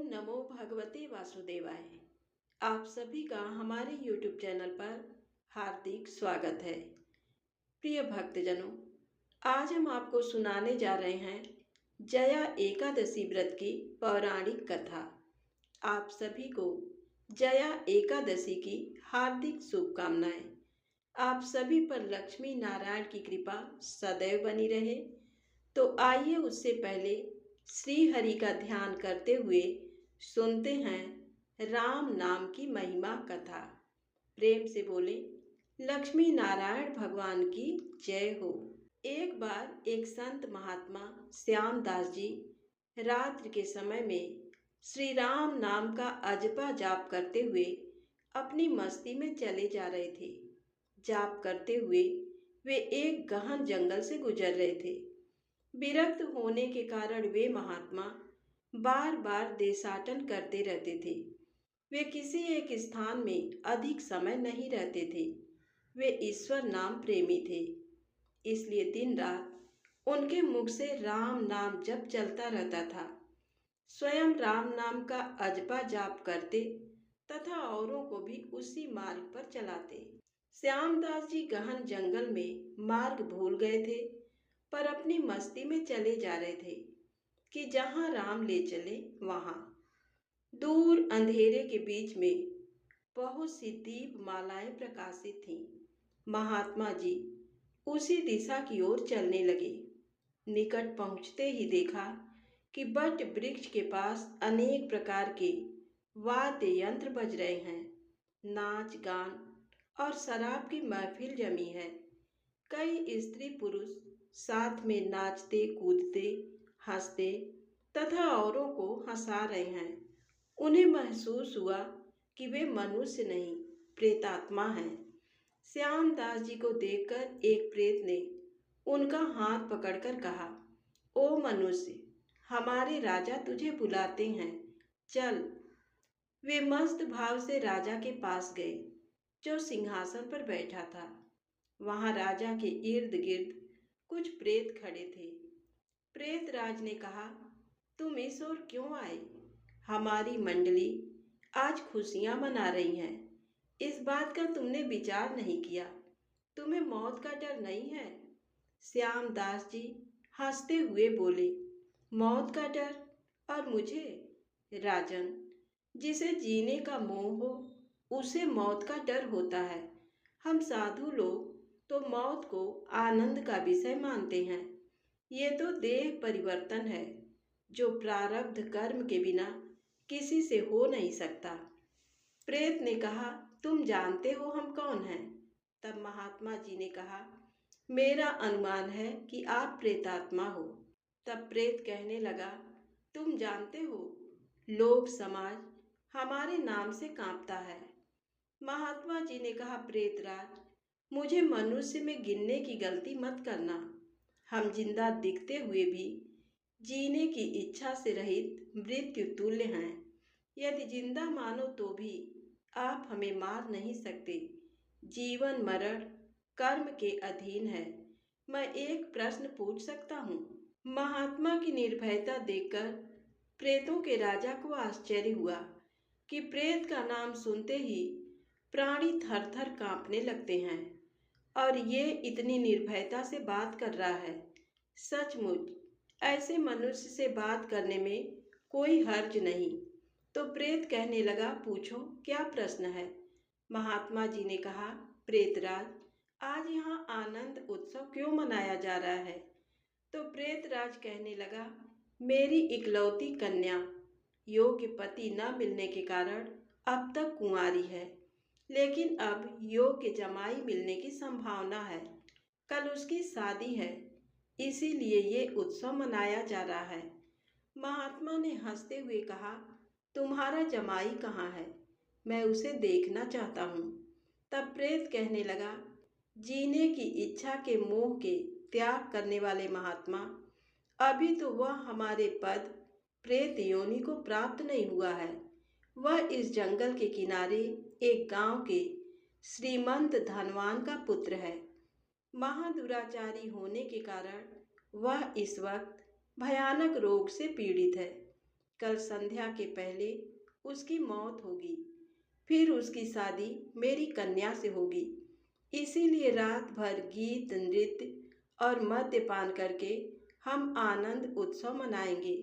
नमो भगवते वासुदेवाय। आप सभी का हमारे YouTube चैनल पर हार्दिक स्वागत है। प्रिय भक्तजनों, आज हम आपको सुनाने जा रहे हैं जया एकादशी व्रत की पौराणिक कथा। आप सभी को जया एकादशी की हार्दिक शुभकामनाएं। आप सभी पर लक्ष्मी नारायण की कृपा सदैव बनी रहे। तो आइए उससे पहले श्री हरि का ध्यान करते हुए सुनते हैं राम नाम की महिमा कथा। प्रेम से बोले लक्ष्मी नारायण भगवान की जय हो। एक बार एक संत महात्मा श्यामदास जी रात्रि के समय में श्री राम नाम का अजपा जाप करते हुए अपनी मस्ती में चले जा रहे थे। जाप करते हुए वे एक गहन जंगल से गुजर रहे थे। विरक्त होने के कारण वे महात्मा बार बार देशाटन करते रहते थे। वे किसी एक स्थान में अधिक समय नहीं रहते थे। वे ईश्वर नाम प्रेमी थे, इसलिए दिन रात उनके मुख से राम नाम जप चलता रहता था। स्वयं राम नाम का अजपा जाप करते तथा औरों को भी उसी मार्ग पर चलाते। श्यामदास जी गहन जंगल में मार्ग भूल गए थे, पर अपनी मस्ती में चले जा रहे थे कि जहां राम ले चले वहां। दूर अंधेरे के बीच में बहुत सी दीप मालाएं प्रकाशित थीं। महात्मा जी उसी दिशा की ओर चलने लगे। निकट पहुंचते ही देखा कि बट वृक्ष के पास अनेक प्रकार के वाद्य यंत्र बज रहे हैं। नाच गान और शराब की महफिल जमी है। कई स्त्री पुरुष साथ में नाचते कूदते हंसते तथा औरों को हंसा रहे हैं। उन्हें महसूस हुआ कि वे मनुष्य नहीं प्रेतात्मा हैं। श्यामदास जी को देखकर एक प्रेत ने उनका हाथ पकड़कर कहा, ओ मनुष्य, हमारे राजा तुझे बुलाते हैं, चल। वे मस्त भाव से राजा के पास गए जो सिंहासन पर बैठा था। वहां राजा के इर्द गिर्द कुछ प्रेत खड़े थे। प्रेत राज ने कहा, तुम इस ओर क्यों आए? हमारी मंडली आज खुशियां मना रही है। इस बात का तुमने विचार नहीं किया? तुम्हें मौत का डर नहीं है? श्यामदास जी हंसते हुए बोले, मौत का डर और मुझे? राजन, जिसे जीने का मोह हो उसे मौत का डर होता है। हम साधु लोग तो मौत को आनंद का विषय मानते हैं। ये तो देह परिवर्तन है जो प्रारब्ध कर्म के बिना किसी से हो नहीं सकता। प्रेत ने कहा, तुम जानते हो हम कौन हैं? तब महात्मा जी ने कहा, मेरा अनुमान है कि आप प्रेतात्मा हो। तब प्रेत कहने लगा, तुम जानते हो लोक समाज हमारे नाम से कांपता है। महात्मा जी ने कहा, प्रेतराज, मुझे मनुष्य में गिनने की गलती मत करना। हम जिंदा दिखते हुए भी जीने की इच्छा से रहित मृत्यु तुल्य हैं। यदि जिंदा मानो तो भी आप हमें मार नहीं सकते। जीवन मरण कर्म के अधीन है। मैं एक प्रश्न पूछ सकता हूँ? महात्मा की निर्भयता देखकर प्रेतों के राजा को आश्चर्य हुआ कि प्रेत का नाम सुनते ही प्राणी थर थर कांपने लगते हैं और ये इतनी निर्भयता से बात कर रहा है। सचमुच ऐसे मनुष्य से बात करने में कोई हर्ज नहीं। तो प्रेत कहने लगा, पूछो क्या प्रश्न है? महात्मा जी ने कहा, प्रेतराज, आज यहाँ आनंद उत्सव क्यों मनाया जा रहा है? तो प्रेतराज कहने लगा, मेरी इकलौती कन्या योग्य पति न मिलने के कारण अब तक कुंवारी है, लेकिन अब योग्य जमाई मिलने की संभावना है। कल उसकी शादी है, इसीलिए ये उत्सव मनाया जा रहा है। महात्मा ने हंसते हुए कहा, तुम्हारा जमाई कहाँ है? मैं उसे देखना चाहता हूँ। तब प्रेत कहने लगा, जीने की इच्छा के मोह के त्याग करने वाले महात्मा, अभी तो वह हमारे पद प्रेत योनि को प्राप्त नहीं हुआ है। वह इस जंगल के किनारे एक गांव के श्रीमंत धनवान का पुत्र है। महादुराचारी होने के कारण वह इस वक्त भयानक रोग से पीड़ित है। कल संध्या के पहले उसकी मौत होगी, फिर उसकी शादी मेरी कन्या से होगी। इसीलिए रात भर गीत नृत्य और मद्यपान करके हम आनंद उत्सव मनाएंगे।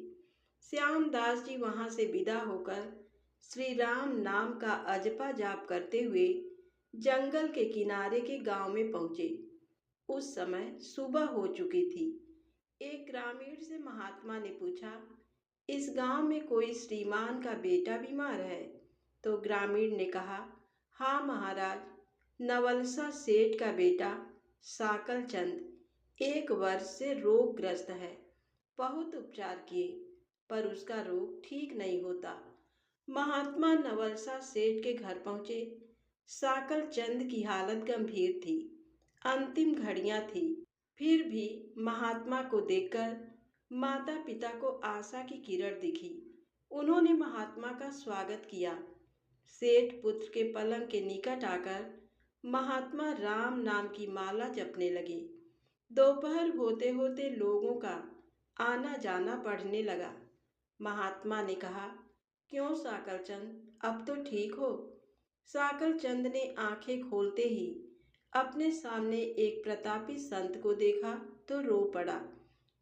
श्यामदास जी वहां से विदा होकर श्री राम नाम का अजपा जाप करते हुए जंगल के किनारे के गांव में पहुंचे। उस समय सुबह हो चुकी थी। एक ग्रामीण से महात्मा ने पूछा, इस गांव में कोई श्रीमान का बेटा बीमार है? तो ग्रामीण ने कहा, हाँ महाराज, नवलसा सेठ का बेटा साकल चंद 1 वर्ष से रोगग्रस्त है। बहुत उपचार किए पर उसका रोग ठीक नहीं होता। महात्मा नवलसा सेठ के घर पहुंचे। साकल चंद की हालत गंभीर थी, अंतिम घड़ियां थी। फिर भी महात्मा को देखकर माता पिता को आशा की किरण दिखी। उन्होंने महात्मा का स्वागत किया। सेठ पुत्र के पलंग के निकट आकर महात्मा राम नाम की माला जपने लगे। दोपहर होते होते लोगों का आना जाना बढ़ने लगा। महात्मा ने कहा, क्यों साकलचंद, अब तो ठीक हो? साकलचंद ने आंखें खोलते ही अपने सामने एक प्रतापी संत को देखा तो रो पड़ा।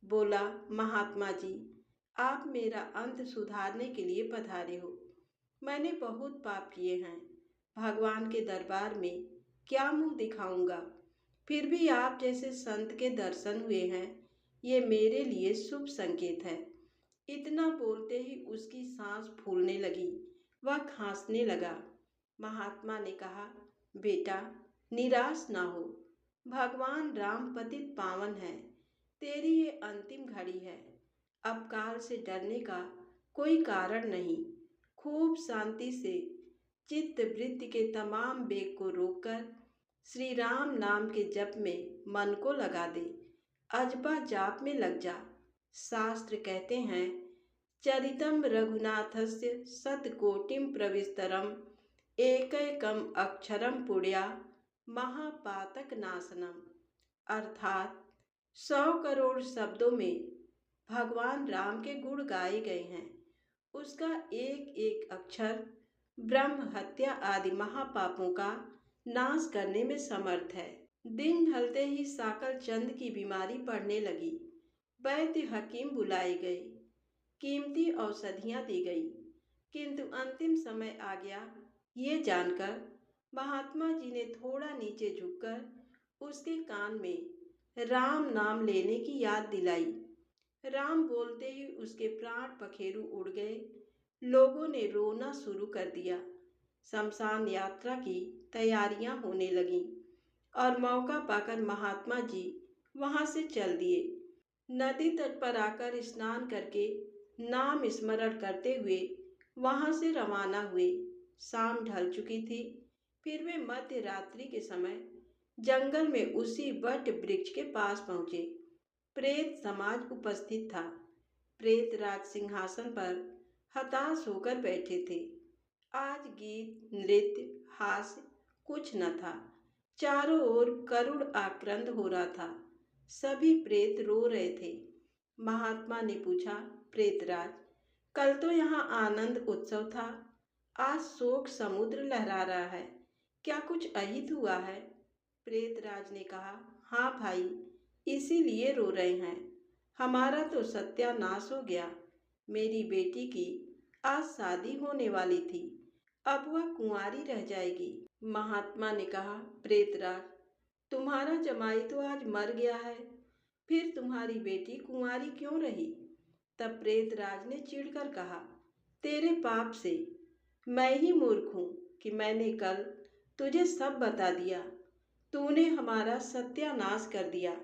बोला, महात्मा जी, आप मेरा अंत सुधारने के लिए पधारे हो। मैंने बहुत पाप किए हैं, भगवान के दरबार में क्या मुंह दिखाऊंगा? फिर भी आप जैसे संत के दर्शन हुए हैं, ये मेरे लिए शुभ संकेत है। इतना बोलते ही उसकी सांस फूलने लगी, वह खांसने लगा। महात्मा ने कहा, बेटा निराश ना हो, भगवान राम पतित पावन है। तेरी ये अंतिम घड़ी है, अब काल से डरने का कोई कारण नहीं। खूब शांति से चित्त वृत्ति के तमाम वेग को रोककर श्री राम नाम के जप में मन को लगा दे। अजपा जाप में लग जा। शास्त्र कहते हैं, चरितम रघुनाथस्य शतकोटिम प्रविस्तरम एकैकम अक्षरम पुण्या महापातक नाशनम। अर्थात 100 करोड़ शब्दों में भगवान राम के गुण गाए गए हैं। उसका एक एक अक्षर ब्रह्म हत्या आदि महापापों का नाश करने में समर्थ है। दिन ढलते ही साकल चंद की बीमारी बढ़ने लगी। वैद्य हकीम बुलाए गए, कीमती औषधियां दी गई, किंतु अंतिम समय आ गया। ये जानकर महात्मा जी ने थोड़ा नीचे झुककर उसके कान में राम नाम लेने की याद दिलाई। राम बोलते ही उसके प्राण पखेरु उड़ गए। लोगों ने रोना शुरू कर दिया। शमशान यात्रा की तैयारियां होने लगीं और मौका पाकर महात्मा जी वहां से चल दिए। नदी तट पर आकर स्नान करके नाम स्मरण करते हुए वहां से रवाना हुए। शाम ढल चुकी थी। फिर वे मध्य रात्रि के समय जंगल में उसी वट वृक्ष के पास पहुंचे। प्रेत समाज उपस्थित था। प्रेत राज सिंहासन पर हताश होकर बैठे थे। आज गीत नृत्य हास्य कुछ न था। चारों ओर करुण आक्रंद हो रहा था। सभी प्रेत रो रहे थे। महात्मा ने पूछा, प्रेतराज, कल तो यहाँ आनंद उत्सव था, आज शोक समुद्र लहरा रहा है, क्या कुछ अहित हुआ है? प्रेतराज ने कहा, हाँ भाई, इसीलिए रो रहे हैं। हमारा तो सत्यानाश हो गया। मेरी बेटी की आज शादी होने वाली थी, अब वह कुंवारी रह जाएगी। महात्मा ने कहा, प्रेतराज, तुम्हारा जमाई तो आज मर गया है, फिर तुम्हारी बेटी कुंवारी क्यों रही? तब प्रेतराज ने चिढ़कर कहा, तेरे पाप से मैं ही मूर्ख हूँ कि मैंने कल तुझे सब बता दिया। तूने हमारा सत्यानाश कर दिया।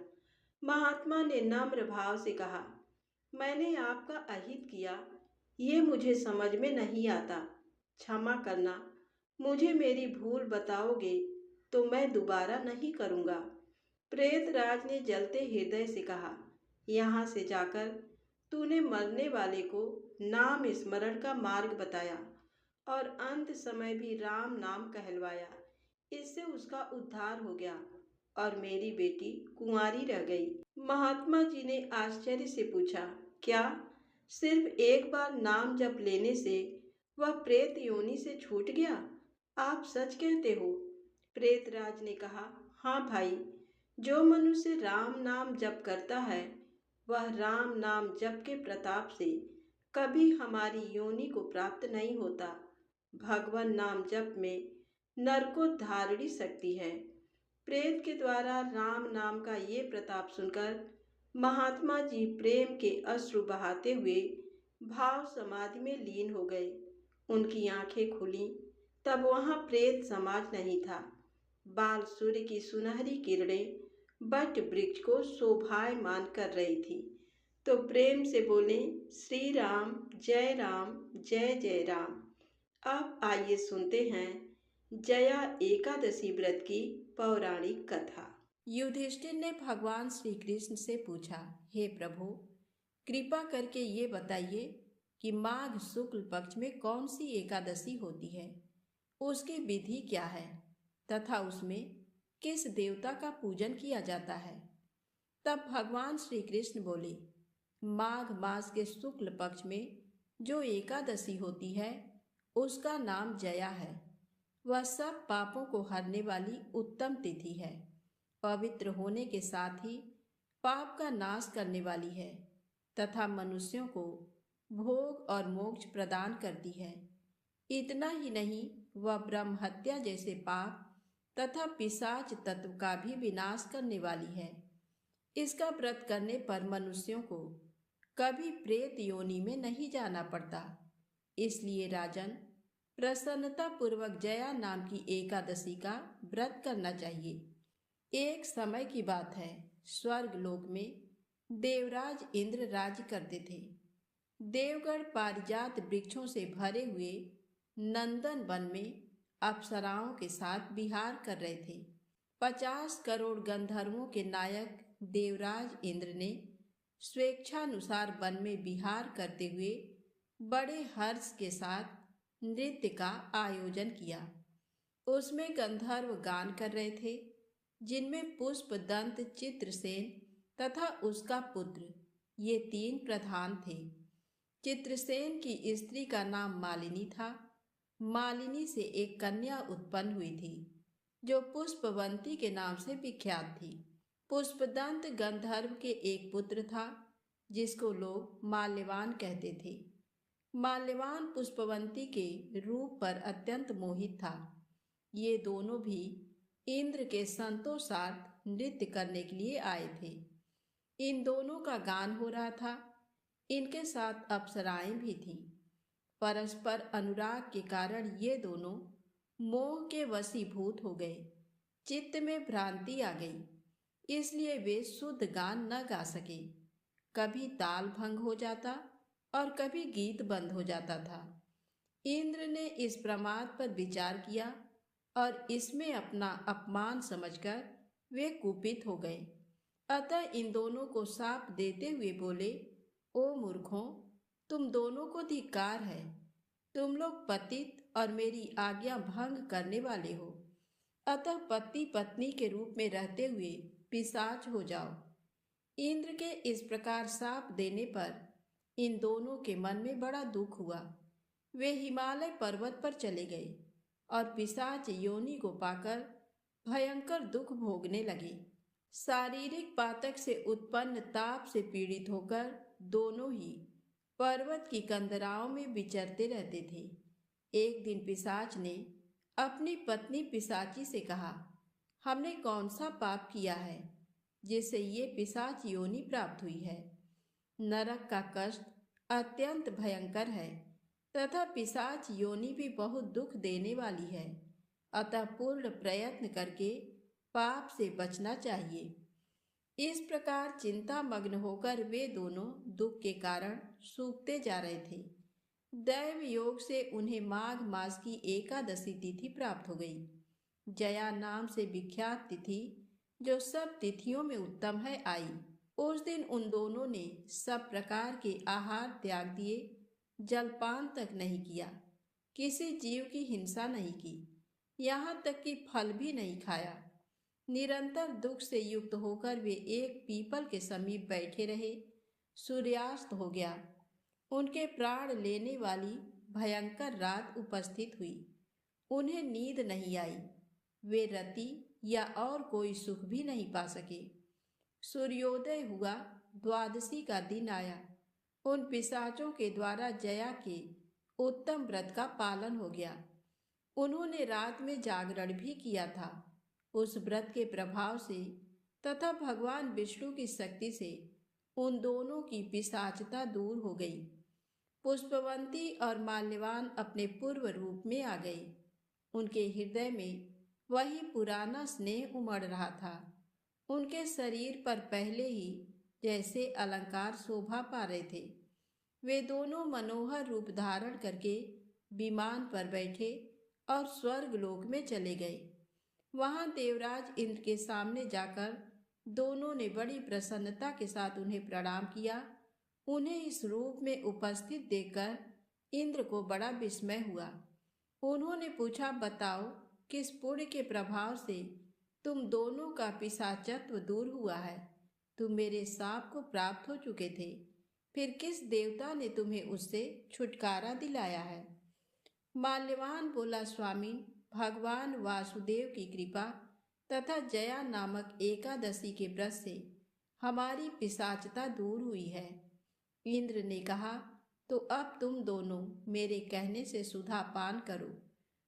महात्मा ने नम्र भाव से कहा, मैंने आपका अहित किया, ये मुझे समझ में नहीं आता, क्षमा करना। मुझे मेरी भूल बताओगे तो मैं दोबारा नहीं करूँगा। प्रेतराज ने जलते हृदय से कहा, यहाँ से जाकर तूने मरने वाले को नाम स्मरण का मार्ग बताया और अंत समय भी राम नाम कहलवाया। इससे उसका उद्धार हो गया और मेरी बेटी कुंवारी रह गई। महात्मा जी ने आश्चर्य से पूछा, क्या सिर्फ एक बार नाम जप लेने से वह प्रेत योनि से छूट गया? आप सच कहते हो? प्रेतराज ने कहा, हाँ भाई, जो मनुष्य राम नाम जप करता है वह राम नाम जप के प्रताप से कभी हमारी योनि को प्राप्त नहीं होता। भगवान नाम जप में नरकोद्धारिणी शक्ति है। प्रेत के द्वारा राम नाम का ये प्रताप सुनकर महात्मा जी प्रेम के अश्रु बहाते हुए भाव समाधि में लीन हो गए। उनकी आंखें खुली, तब वहां प्रेत समाज नहीं था। बाल सूर्य की सुनहरी किरणें बट वृक्ष को शोभायमान कर रही थी। तो प्रेम से बोले, श्री राम जय जय राम। अब आइए सुनते हैं जया एकादशी व्रत की पौराणिक कथा। युधिष्ठिर ने भगवान श्री कृष्ण से पूछा, हे प्रभु, कृपा करके ये बताइए कि माघ शुक्ल पक्ष में कौन सी एकादशी होती है, उसकी विधि क्या है तथा उसमें किस देवता का पूजन किया जाता है। तब भगवान श्री कृष्ण बोले, माघ मास के शुक्ल पक्ष में जो एकादशी होती है उसका नाम जया है। वह सब पापों को हरने वाली उत्तम तिथि है, पवित्र होने के साथ ही पाप का नाश करने वाली है तथा मनुष्यों को भोग और मोक्ष प्रदान करती है। इतना ही नहीं, वह ब्रह्म हत्या जैसे पाप तथा पिशाच तत्व का भी विनाश करने वाली है। इसका व्रत करने पर मनुष्यों को कभी प्रेत योनि में नहीं जाना पड़ता। इसलिए राजन, प्रसन्नता पूर्वक जया नाम की एकादशी का व्रत करना चाहिए। एक समय की बात है, स्वर्ग लोक में देवराज इंद्र राज्य करते थे। देवगढ़ पारिजात वृक्षों से भरे हुए नंदन वन में अप्सराओं के साथ विहार कर रहे थे। 50 करोड़ गंधर्वों के नायक देवराज इंद्र ने स्वेच्छानुसार वन में विहार करते हुए बड़े हर्ष के साथ नृत्य का आयोजन किया। उसमें गंधर्व गान कर रहे थे, जिनमें पुष्पदंत, चित्रसेन तथा उसका पुत्र, ये 3 प्रधान थे। चित्रसेन की स्त्री का नाम मालिनी था। मालिनी से एक कन्या उत्पन्न हुई थी जो पुष्पवंती के नाम से विख्यात थी। पुष्पदंत गंधर्व के एक पुत्र था जिसको लोग माल्यवान कहते थे। माल्यवान पुष्पवंती के रूप पर अत्यंत मोहित था। ये दोनों भी इंद्र के संतोषार्थ नृत्य करने के लिए आए थे। इन दोनों का गान हो रहा था। इनके साथ अप्सराएं भी थीं। परस्पर अनुराग के कारण ये दोनों मोह के वशीभूत हो गए। चित्त में भ्रांति आ गई, इसलिए वे शुद्ध गान न गा सके। कभी ताल भंग हो जाता और कभी गीत बंद हो जाता था। इंद्र ने इस प्रमाद पर विचार किया और इसमें अपना अपमान समझकर वे कुपित हो गए। अतः इन दोनों को शाप देते हुए बोले, ओ मूर्खों, तुम दोनों को धिक्कार है। तुम लोग पतित और मेरी आज्ञा भंग करने वाले हो। अतः पति पत्नी के रूप में रहते हुए पिशाच हो जाओ। इंद्र के इस प्रकार शाप देने पर इन दोनों के मन में बड़ा दुख हुआ। वे हिमालय पर्वत पर चले गए और पिशाच योनि को पाकर भयंकर दुख भोगने लगे। शारीरिक पातक से उत्पन्न ताप से पीड़ित होकर दोनों ही पर्वत की कंदराओं में विचरते रहते थे। एक दिन पिशाच ने अपनी पत्नी पिशाची से कहा, हमने कौन सा पाप किया है जिससे ये पिशाच योनि प्राप्त हुई है। नरक का कष्ट अत्यंत भयंकर है तथा पिशाच योनि भी बहुत दुख देने वाली है। अतः पूर्ण प्रयत्न करके पाप से बचना चाहिए। इस प्रकार चिंता मग्न होकर वे दोनों दुख के कारण सूखते जा रहे थे। दैव योग से उन्हें माघ मास की एकादशी तिथि प्राप्त हो गई। जया नाम से विख्यात तिथि, जो सब तिथियों में उत्तम है, आई। उस दिन उन दोनों ने सब प्रकार के आहार त्याग दिए, जलपान तक नहीं किया, किसी जीव की हिंसा नहीं की, यहाँ तक कि फल भी नहीं खाया। निरंतर दुख से युक्त होकर वे एक पीपल के समीप बैठे रहे। सूर्यास्त हो गया। उनके प्राण लेने वाली भयंकर रात उपस्थित हुई। उन्हें नींद नहीं आई। वे रति या और कोई सुख भी नहीं पा सके। सूर्योदय हुआ, द्वादशी का दिन आया। उन पिशाचों के द्वारा जया के उत्तम व्रत का पालन हो गया। उन्होंने रात में जागरण भी किया था। उस व्रत के प्रभाव से तथा भगवान विष्णु की शक्ति से उन दोनों की पिशाचता दूर हो गई। पुष्पवंती और माल्यवान अपने पूर्व रूप में आ गए। उनके हृदय में वही पुराना स्नेह उमड़ रहा था। उनके शरीर पर पहले ही जैसे अलंकार शोभा पा रहे थे। वे दोनों मनोहर रूप धारण करके विमान पर बैठे और स्वर्ग लोक में चले गए। वहां देवराज इंद्र के सामने जाकर दोनों ने बड़ी प्रसन्नता के साथ उन्हें प्रणाम किया। उन्हें इस रूप में उपस्थित देखकर इंद्र को बड़ा विस्मय हुआ। उन्होंने पूछा, बताओ किस पुण्य के प्रभाव से तुम दोनों का पिशाचत्व दूर हुआ है? तुम मेरे शाप को प्राप्त हो चुके थे, फिर किस देवता ने तुम्हें उससे छुटकारा दिलाया है? माल्यवान बोला, स्वामी, भगवान वासुदेव की कृपा तथा जया नामक एकादशी के व्रत से हमारी पिशाचता दूर हुई है। इंद्र ने कहा, तो अब तुम दोनों मेरे कहने से सुधा पान करो।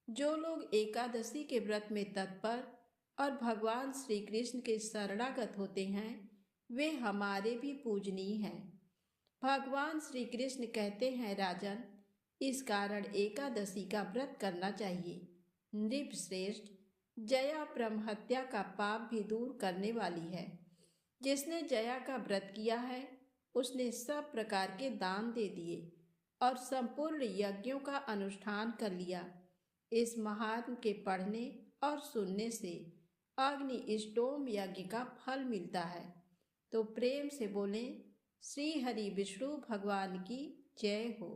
जो लोग एकादशी के व्रत में तत्पर और भगवान श्री कृष्ण के शरणागत होते हैं, वे हमारे भी पूजनीय हैं। भगवान श्री कृष्ण कहते हैं, राजन, इस कारण एकादशी का व्रत करना चाहिए। नृपश्रेष्ठ, जया ब्रह्महत्या का पाप भी दूर करने वाली है। जिसने जया का व्रत किया है, उसने सब प्रकार के दान दे दिए और संपूर्ण यज्ञों का अनुष्ठान कर लिया। इस महात्म के पढ़ने और सुनने से अग्नि इष्टोम यज्ञ का फल मिलता है। तो प्रेम से बोलें, श्री हरि विष्णु भगवान की जय हो।